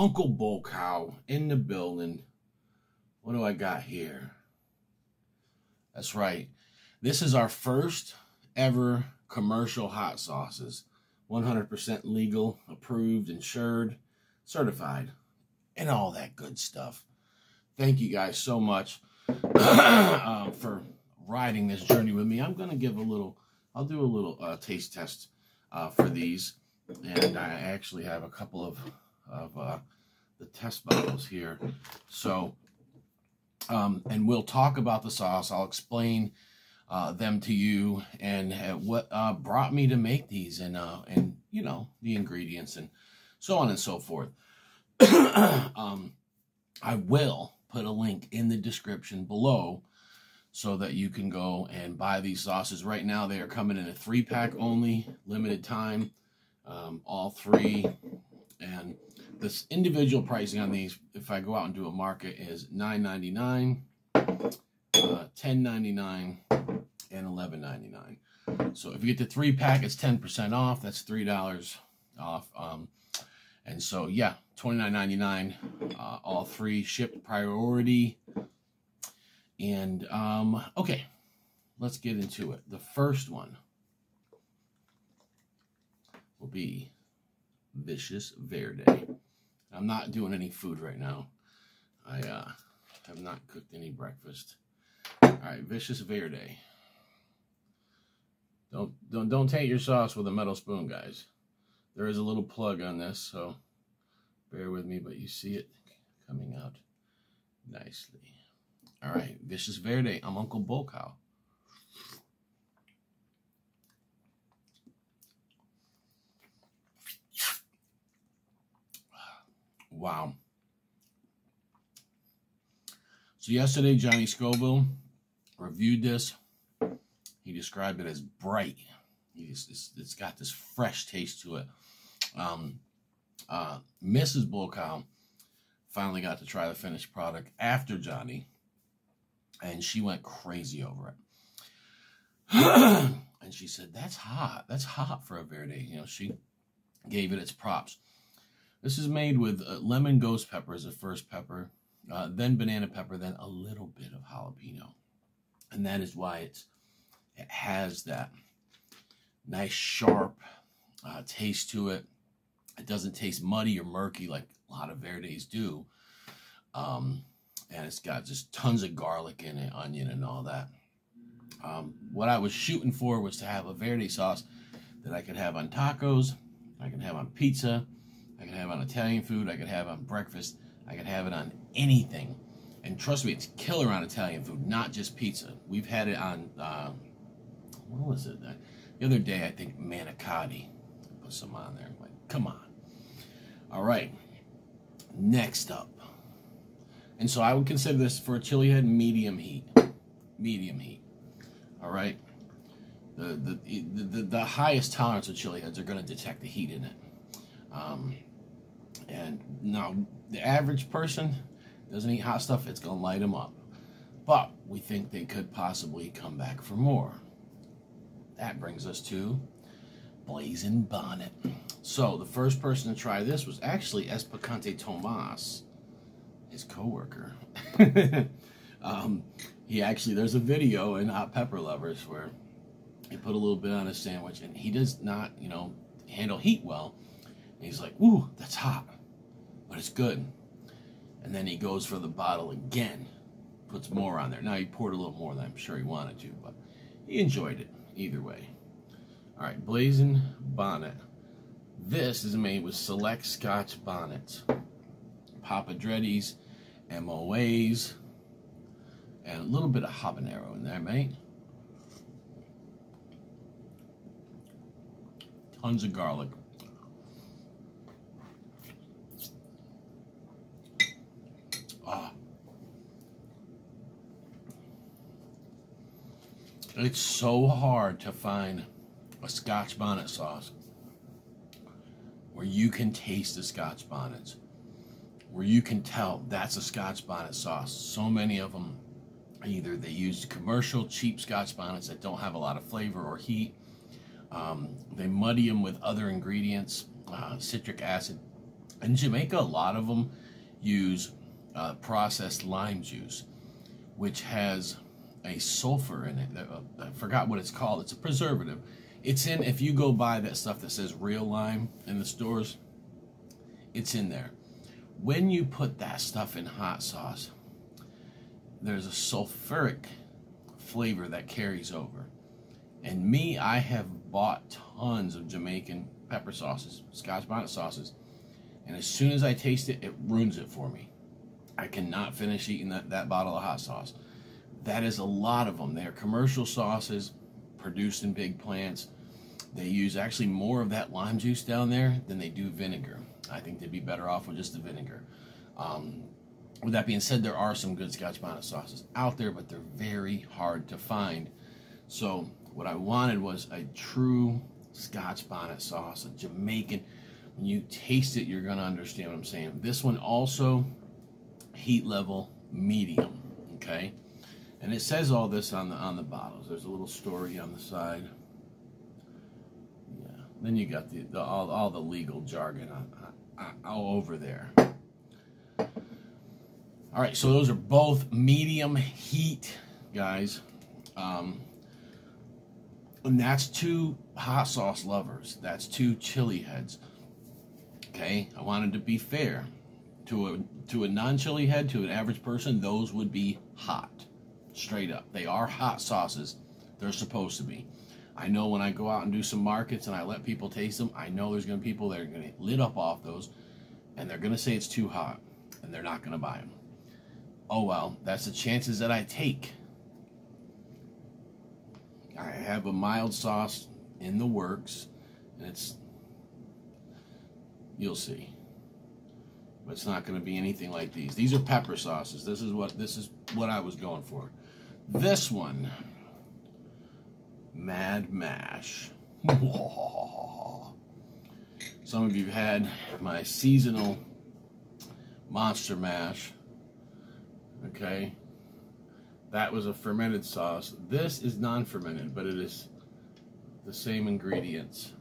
Uncle Bullcow in the building. What do I got here? That's right. This is our first ever commercial hot sauces. 100% legal, approved, insured, certified, and all that good stuff. Thank you guys so much for riding this journey with me. I'm going to give a little, I'll do a little taste test for these. And I actually have a couple of the test bottles here. So, and we'll talk about the sauce. I'll explain them to you and what brought me to make these, and you know, the ingredients and so on and so forth. I will put a link in the description below so that you can go and buy these sauces. Right now they are coming in a 3-pack only, limited time, all three. And this individual pricing on these, if I go out and do a market, is $9.99, $10.99, and $11.99. So if you get the 3-pack, it's 10% off. That's $3 off. And so yeah, $29.99, all three, shipped priority. And okay, let's get into it. The first one will be Vicious Verde. I'm not doing any food right now. I have not cooked any breakfast. All right, Vicious Verde. Don't taint your sauce with a metal spoon, guys. There is a little plug on this, so bear with me, but you see it coming out nicely. All right, Vicious Verde. I'm Uncle Bullcow. Wow. So yesterday, Johnny Scoville reviewed this. He described it as bright. It's got this fresh taste to it. Mrs. Bullcow finally got to try the finished product after Johnny, and she went crazy over it. And she said, "That's hot. That's hot for a Verde." You know, she gave it its props. This is made with lemon ghost pepper as a first pepper, then banana pepper, then a little bit of jalapeno. And that is why it has that nice, sharp taste to it. It doesn't taste muddy or murky like a lot of Verdes do. And it's got just tons of garlic in it, onion and all that. What I was shooting for was to have a Verde sauce that I could have on tacos, I can have on pizza, I can have on Italian food, I could have on breakfast, I could have it on anything. And trust me, it's killer on Italian food, not just pizza. We've had it on, what was it? The other day, I think manicotti. Put some on there. Like, come on. All right. Next up. And so I would consider this for a chili head medium heat. Medium heat. All right. The highest tolerance of chili heads are going to detect the heat in it. And now the average person doesn't eat hot stuff, it's going to light them up. But we think they could possibly come back for more. That brings us to Blazin Bonnet. So the first person to try this was actually Espacante Tomas, his co-worker. He actually, there's a video in Hot Pepper Lovers where he put a little bit on his sandwich, and he does not, you know, handle heat well. And he's like, "Ooh, that's hot, but it's good." And then he goes for the bottle again, puts more on there. Now he poured a little more than I'm sure he wanted to, but he enjoyed it either way. All right, Blazin Bonnet. This is made with select Scotch bonnets, Papa Dreddies, MOAs, and a little bit of habanero in there, mate. Tons of garlic. Ah. It's so hard to find a Scotch bonnet sauce where you can taste the Scotch bonnets, where you can tell that's a Scotch bonnet sauce. So many of them, either they use commercial cheap Scotch bonnets that don't have a lot of flavor or heat. They muddy them with other ingredients, citric acid, In Jamaica, a lot of them use processed lime juice, which has a sulfur in it. I forgot what it's called. It's a preservative. It's in, if you go buy that stuff that says real lime in the stores, it's in there. When you put that stuff in hot sauce, there's a sulfuric flavor that carries over. And me, I have bought tons of Jamaican pepper sauces, Scotch bonnet sauces, and as soon as I taste it, it ruins it for me. I cannot finish eating that bottle of hot sauce. That is a lot of them. They're commercial sauces produced in big plants. They use actually more of that lime juice down there than they do vinegar. I think they'd be better off with just the vinegar. With that being said, there are some good Scotch bonnet sauces out there, but they're very hard to find. So what I wanted was a true Scotch bonnet sauce, a Jamaican. When you taste it, you're going to understand what I'm saying. This one also, heat level medium, okay? And it says all this on the bottles. There's a little story on the side. Yeah. Then you got all the legal jargon all over there. All right, so those are both medium heat, guys. And that's two hot sauce lovers. That's two chili heads. Okay, I wanted to be fair. To a non-chili head, to an average person, those would be hot. Straight up. They are hot sauces. They're supposed to be. I know when I go out and do some markets and I let people taste them, I know there's going to be people that are going to get lit up off those, and they're going to say it's too hot, and they're not going to buy them. Oh well, that's the chances that I take. I have a mild sauce in the works, and you'll see. But it's not going to be anything like these. These are pepper sauces. This is what I was going for. This one, Mad Mash. Some of you have had my seasonal Monster Mash. Okay, that was a fermented sauce. This is non-fermented, but it is the same ingredients.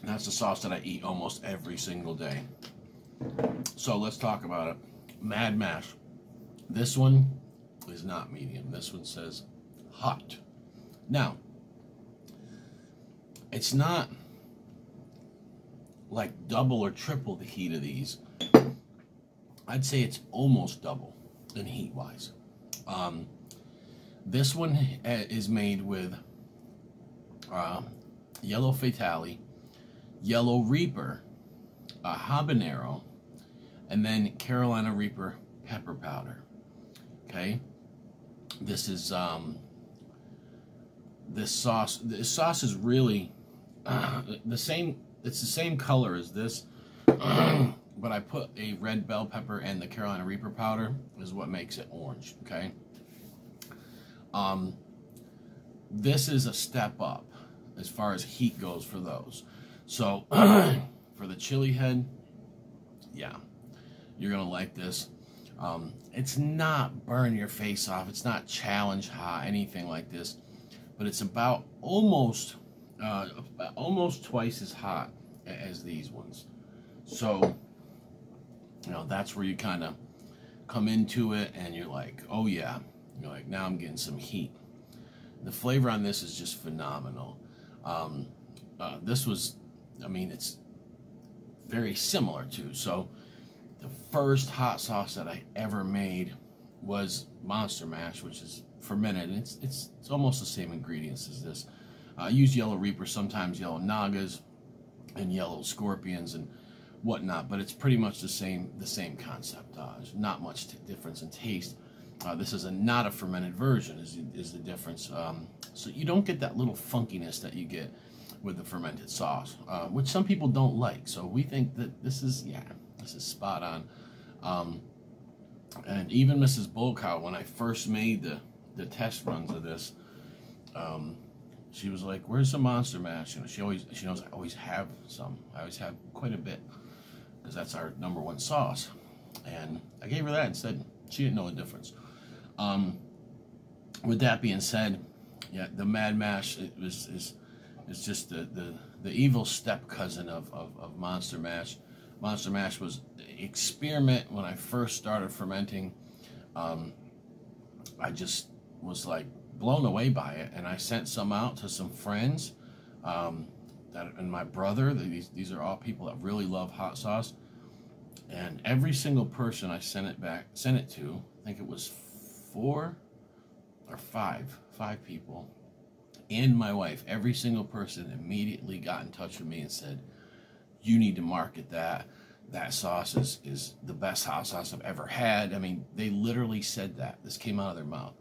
That's the sauce that I eat almost every single day. So let's talk about it. Mad Mash. This one is not medium. This one says hot. Now, it's not like double or triple the heat of these. I'd say it's almost double in heat-wise. This one is made with yellow Fatalii, yellow Reaper, habanero, and then Carolina Reaper pepper powder. Okay, this is this sauce. This sauce is really the same. It's the same color as this, but I put a red bell pepper and the Carolina Reaper powder is what makes it orange. Okay. This is a step up as far as heat goes for those. So for the chili head, yeah, you're gonna like this. It's not burn your face off. It's not challenge hot, anything like this, but it's about almost twice as hot as these ones. So, you know, that's where you kind of come into it and you're like, oh yeah, you're like, now I'm getting some heat. The flavor on this is just phenomenal. This was, I mean, it's very similar to, so the first hot sauce that I ever made was Monster Mash, which is fermented, and it's almost the same ingredients as this. I use yellow Reaper, sometimes yellow Nagas, and yellow Scorpions and whatnot, but it's pretty much the same concept. There's not much difference in taste. This is not a fermented version is the difference. So you don't get that little funkiness that you get with the fermented sauce, which some people don't like. So we think that this is spot on. And even Mrs. Bullcow, when I first made the test runs of this, she was like, "Where's the Monster Mash?" You know, she knows I always have some. I always have quite a bit because that's our #1 sauce. And I gave her that and said she didn't know the difference. With that being said, yeah, the Mad Mash is just the evil step cousin of Monster Mash. Monster Mash was an experiment when I first started fermenting. I just was like blown away by it, and I sent some out to some friends, and my brother. These are all people that really love hot sauce, and every single person I sent it to, I think it was 4 or 5 people, and my wife. Every single person immediately got in touch with me and said, "You need to market that. That sauce is the best hot sauce I've ever had." I mean, they literally said that. This came out of their mouth.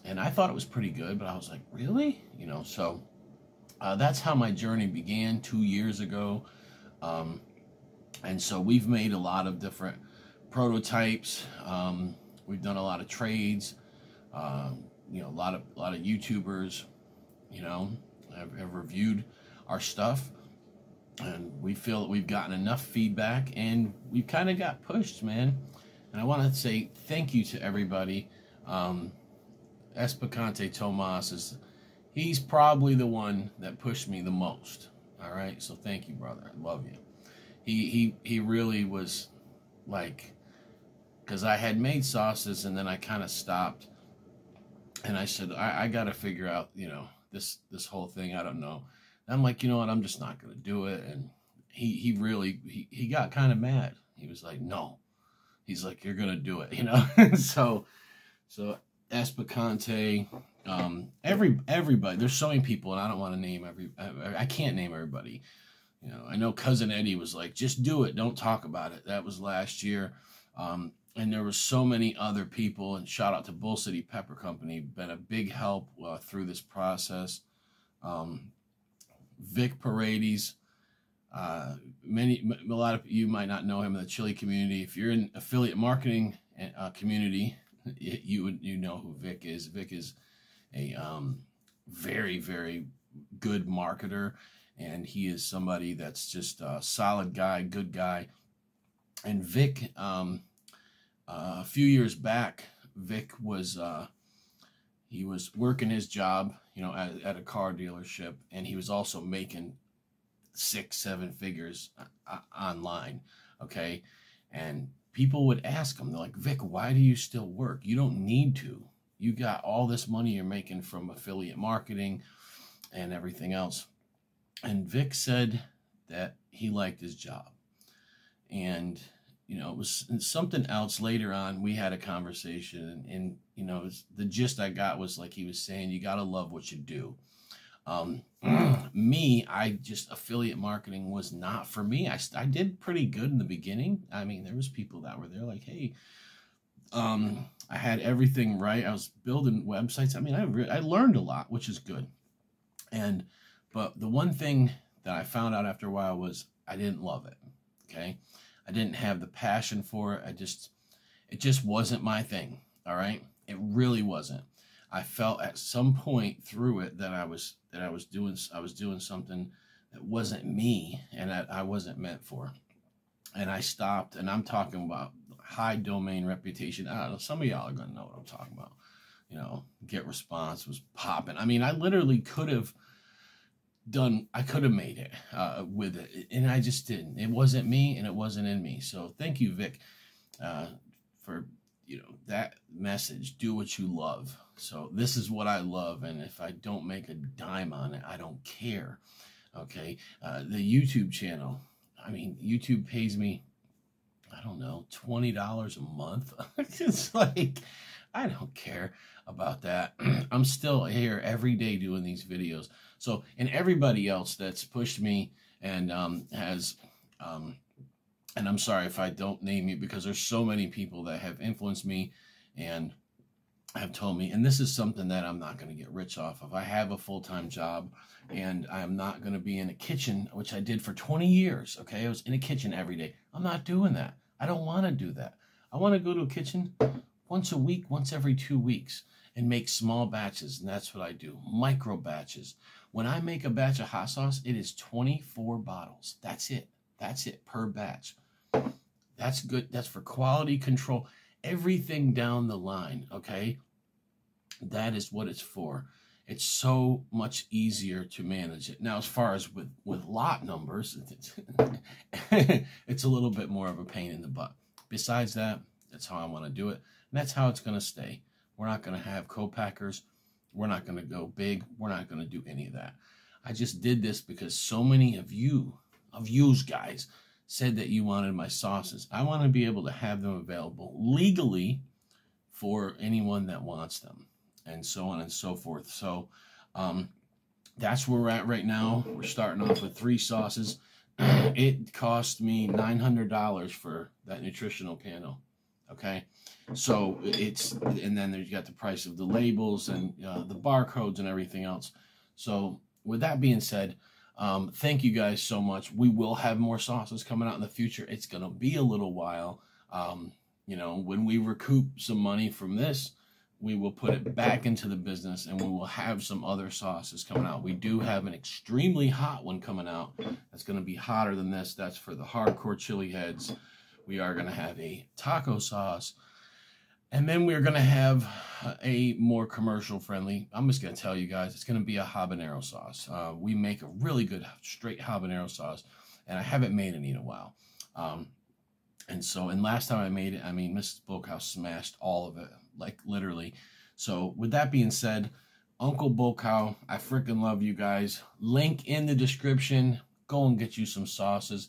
And I thought it was pretty good, but I was like, really? You know, so that's how my journey began 2 years ago. And so we've made a lot of different prototypes. We've done a lot of trades. You know, a lot of YouTubers, you know, have reviewed our stuff. And we feel that we've gotten enough feedback, and we've kind of got pushed, man. And I want to say thank you to everybody. Espacante Tomas he's probably the one that pushed me the most. All right, so thank you, brother. I love you. He really was like, because I had made sauces and then I kind of stopped, and I said I got to figure out, you know, this whole thing. I don't know. And I'm like, you know what? I'm just not gonna do it. And he really got kind of mad. He was like, no. He's like, you're gonna do it, you know. so Espacante, everybody. There's so many people, and I don't want to name I can't name everybody. You know, I know Cousin Eddie was like, just do it, don't talk about it. That was last year. And there was so many other people, and shout out to Bull City Pepper Company, been a big help through this process. Vic Paredes, a lot of you might not know him in the chili community. If you're in affiliate marketing community, you know who Vic is. Vic is a very, very good marketer, and he is somebody that's just a solid guy, good guy. And Vic, a few years back, Vic was he was working his job, you know, at a car dealership, and he was also making 6-7 figures online. Okay, and people would ask him, they're like, Vic, why do you still work? You don't need to. You got all this money you're making from affiliate marketing and everything else. And Vic said that he liked his job. And, you know, it was something else later on. We had a conversation, and you know, the gist I got was like, he was saying, you got to love what you do. Me, affiliate marketing was not for me. I did pretty good in the beginning. I mean, there was people that were there like, hey, I had everything right. I was building websites. I mean, I learned a lot, which is good. But the one thing that I found out after a while was I didn't love it. Okay. I didn't have the passion for it. It just wasn't my thing. All right. It really wasn't. I felt at some point through it that I was doing something that wasn't me and that I wasn't meant for. And I stopped, and I'm talking about high domain reputation. I don't know, some of y'all are gonna know what I'm talking about. You know, Get Response was popping. I mean, I literally could have made it with it, and I just didn't. It wasn't me, and it wasn't in me. So thank you, Vic, for, you know, that message. Do what you love. So this is what I love, and if I don't make a dime on it, I don't care. Okay, the YouTube channel. I mean, YouTube pays me, I don't know, $20 a month. It's like, I don't care about that. I'm still here every day doing these videos. So, and everybody else that's pushed me and has, and I'm sorry if I don't name you, because there's so many people that have influenced me and have told me, and this is something that I'm not going to get rich off of. I have a full-time job, and I'm not going to be in a kitchen, which I did for 20 years, okay? I was in a kitchen every day. I'm not doing that. I don't want to do that. I want to go to a kitchen once a week, once every 2 weeks, and make small batches, and that's what I do, micro batches. When I make a batch of hot sauce, it is 24 bottles. That's it. That's it per batch. That's good. That's for quality control. Everything down the line, okay? That is what it's for. It's so much easier to manage it. Now, as far as with lot numbers, it's a little bit more of a pain in the butt. Besides that, that's how I want to do it. And that's how it's going to stay. We're not going to have co-packers. We're not going to go big. We're not going to do any of that. I just did this because so many of you guys said that you wanted my sauces. I want to be able to have them available legally for anyone that wants them, and so on and so forth. So that's where we're at right now. We're starting off with 3 sauces. It cost me $900 for that nutritional panel. Okay, so and then you got the price of the labels and the barcodes and everything else. So with that being said, thank you guys so much. We will have more sauces coming out in the future. It's gonna be a little while. You know, when we recoup some money from this, we will put it back into the business, and we will have some other sauces coming out. We do have an extremely hot one coming out. That's going to be hotter than this. That's for the hardcore chili heads. We are going to have a taco sauce. And then we're going to have a more commercial friendly. I'm just going to tell you guys, it's going to be a habanero sauce. We make a really good straight habanero sauce, and I haven't made any in a while. And last time I made it, I mean, Mrs. Bullcow smashed all of it, like literally. So with that being said, Uncle Bullcow, I freaking love you guys. Link in the description. Go and get you some sauces.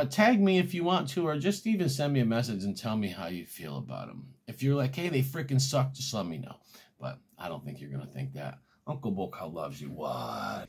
Tag me if you want to, or just even send me a message and tell me how you feel about them. If you're like, hey, they freaking suck, just let me know. But I don't think you're going to think that. Uncle Bullcow loves you. What?